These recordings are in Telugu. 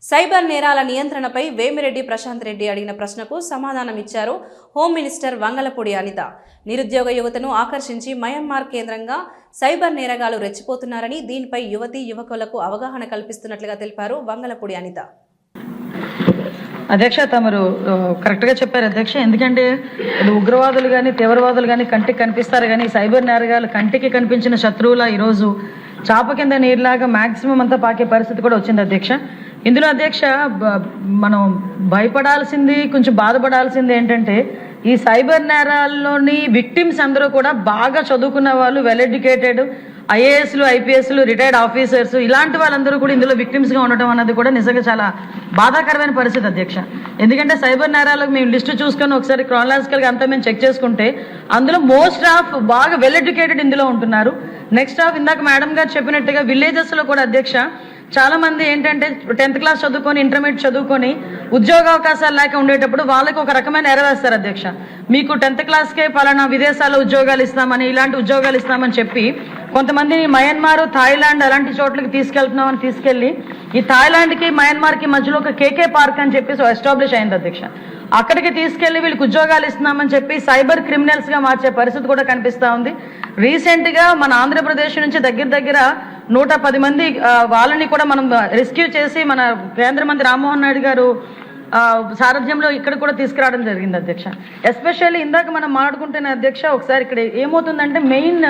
సైబర్ నేరాల నియంత్రణపై వేమిరెడ్డి ప్రశాంత్ రెడ్డి అడిగిన ప్రశ్నకు సమాధానం ఇచ్చారు హోం మినిస్టర్ వంగలపూడి అనిత. నిరుద్యోగ యువతను ఆకర్షించి మయన్మార్ కేంద్రంగా సైబర్ నేరగాలు రెచ్చిపోతున్నారని, దీనిపై యువతీ యువకులకు అవగాహన కల్పిస్తున్నట్లుగా తెలిపారు వంగలపూడి అనిత. అధ్యక్ష, తమరు కరెక్ట్గా చెప్పారు అధ్యక్ష. ఎందుకంటే ఉగ్రవాదులు కానీ తీవ్రవాదులు కానీ కంటికి కనిపిస్తారు, కానీ సైబర్ నేరగాలు కంటికి కనిపించిన శత్రువుల ఈరోజు చాప కింద నీరులాగా మ్యాక్సిమం అంతా పాకే పరిస్థితి కూడా వచ్చింది అధ్యక్ష. ఇందులో అధ్యక్ష మనం భయపడాల్సింది, కొంచెం బాధపడాల్సింది ఏంటంటే ఈ సైబర్ నేరాల్లోని విక్టిమ్స్ అందరూ కూడా బాగా చదువుకున్న వాళ్ళు, వెల్ ఎడ్యుకేటెడ్, ఐఏఎస్లు, ఐపీఎస్లు, రిటైర్డ్ ఆఫీసర్స్, ఇలాంటి వాళ్ళందరూ కూడా ఇందులో విక్టిమ్స్గా ఉండటం అన్నది కూడా నిజంగా చాలా బాధాకరమైన పరిస్థితి అధ్యక్ష. ఎందుకంటే సైబర్ నేరాలకు మేము లిస్టు చూసుకొని ఒకసారి క్రానలాజికల్గా అంతా మేము చెక్ చేసుకుంటే అందులో మోస్ట్ ఆఫ్ బాగా వెల్ ఎడ్యుకేటెడ్ ఇందులో ఉంటున్నారు. నెక్స్ట్ ఆఫ్ ఇందాక మేడం గారు చెప్పినట్టుగా విలేజెస్లో కూడా అధ్యక్ష చాలా మంది ఏంటంటే 10th క్లాస్ చదువుకొని, ఇంటర్మీడియట్ చదువుకొని ఉద్యోగ అవకాశాలు లేక ఉండేటప్పుడు వాళ్ళకి ఒక రకమైన ఎరవేస్తారు అధ్యక్ష. మీకు 10th క్లాస్కే పలానా విదేశాల్లో ఉద్యోగాలు ఇస్తామని, ఇలాంటి ఉద్యోగాలు ఇస్తామని చెప్పి కొంతమందిని మయన్మార్, థాయిలాండ్ అలాంటి చోట్లకి తీసుకెళ్తున్నామని తీసుకెళ్లి ఈ థాయిలాండ్కి మయన్మార్కి మధ్యలో ఒక కేకే పార్క్ అని చెప్పి ఎస్టాబ్లిష్ అయింది అధ్యక్ష. అక్కడికి తీసుకెళ్లి వీళ్ళకి ఉద్యోగాలు ఇస్తున్నామని చెప్పి సైబర్ క్రిమినల్స్గా మార్చే పరిస్థితి కూడా కనిపిస్తూ ఉంది. రీసెంట్గా మన ఆంధ్రప్రదేశ్ నుంచి దగ్గర 110 మంది వాళ్ళని కూడా మనం రెస్క్యూ చేసి మన కేంద్ర మంత్రి రామ్మోహన్ నాయుడు గారు సారథ్యంలో ఇక్కడ కూడా తీసుకురావడం జరిగింది అధ్యక్ష. ఎస్పెషల్లీ ఇందాక మనం మాట్లాడుకుంటున్న అధ్యక్ష, ఒకసారి ఇక్కడ ఏమవుతుందంటే మెయిన్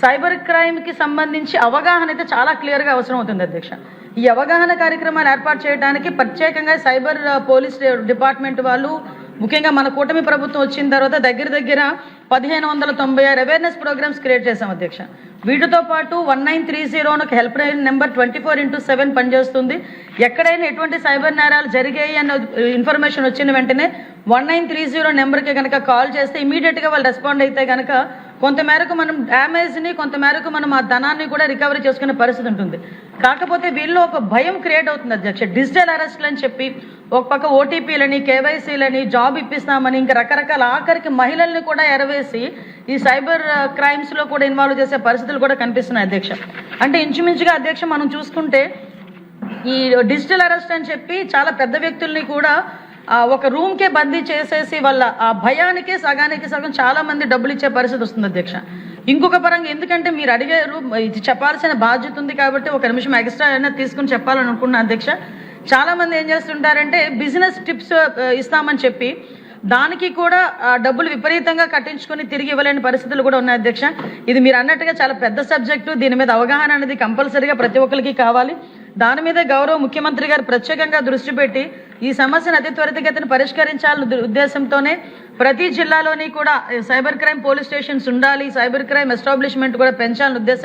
సైబర్ క్రైమ్కి సంబంధించి అవగాహన అయితే చాలా క్లియర్గా అవసరం అవుతుంది అధ్యక్ష. ఈ అవగాహన కార్యక్రమాలు ఏర్పాటు చేయడానికి ప్రత్యేకంగా సైబర్ పోలీస్ డిపార్ట్మెంట్ వాళ్ళు, ముఖ్యంగా మన కూటమి ప్రభుత్వం వచ్చిన తర్వాత దగ్గర 1596 అవేర్నెస్ ప్రోగ్రామ్స్ క్రియేట్ చేశాం అధ్యక్ష. వీటితో పాటు 1930 ఒక హెల్ప్ లైన్ నెంబర్ 24/7 పనిచేస్తుంది. ఎక్కడైనా ఎటువంటి సైబర్ నేరాలు జరిగాయి అన్న ఇన్ఫర్మేషన్ వచ్చిన వెంటనే 1930 నెంబర్కి కనుక కాల్ చేస్తే ఇమీడియట్గా వాళ్ళు రెస్పాండ్ అయితే కనుక కొంతమేరకు మనం డ్యామేజ్ని, కొంతమేరకు మనం ఆ ధనాన్ని కూడా రికవరీ చేసుకునే పరిస్థితి ఉంటుంది. కాకపోతే వీళ్ళు ఒక భయం క్రియేట్ అవుతుంది అధ్యక్ష. డిజిటల్ అరెస్ట్లు అని చెప్పి ఒక పక్క ఓటీపీలని, కేవైసీలని, జాబ్ ఇప్పిస్తామని, ఇంకా రకరకాల ఆఖరికి మహిళల్ని కూడా ఎరవేసి ఈ సైబర్ క్రైమ్స్లో కూడా ఇన్వాల్వ్ చేసే పరిస్థితులు కూడా కనిపిస్తున్నాయి అధ్యక్ష. అంటే ఇంచుమించుగా అధ్యక్ష మనం చూసుకుంటే ఈ డిజిటల్ అరెస్ట్ అని చెప్పి చాలా పెద్ద వ్యక్తుల్ని కూడా ఒక రూమ్కే బందీ చేసేసి వాళ్ళ ఆ భయానికే సగానికి సగం చాలా మంది డబ్బులు ఇచ్చే పరిస్థితి వస్తుంది అధ్యక్ష. ఇంకొక పరంగా ఎందుకంటే మీరు అడిగారు, ఇది చెప్పాల్సిన బాధ్యత ఉంది కాబట్టి ఒక నిమిషం ఎక్స్ట్రా అయినా తీసుకుని చెప్పాలని అనుకున్నా అధ్యక్ష. చాలా మంది ఏం చేస్తుంటారంటే బిజినెస్ టిప్స్ ఇస్తామని చెప్పి దానికి కూడా డబ్బులు విపరీతంగా కట్టించుకొని తిరిగి ఇవ్వలేని పరిస్థితులు కూడా ఉన్నాయి అధ్యక్ష. ఇది మీరు అన్నట్టుగా చాలా పెద్ద సబ్జెక్టు. దీని మీద అవగాహన అనేది కంపల్సరీగా ప్రతి ఒక్కరికి కావాలి. దాని మీద గౌరవ ముఖ్యమంత్రి గారు ప్రత్యేకంగా దృష్టి పెట్టి ఈ సమస్యను అతి త్వరితగతిన పరిష్కరించాలనే ఉద్దేశంతోనే ప్రతి జిల్లాలోని కూడా సైబర్ క్రైమ్ పోలీస్ స్టేషన్స్ ఉండాలి, సైబర్ క్రైమ్ ఎస్టాబ్లిష్మెంట్ కూడా పెంచాలనే ఉద్దేశం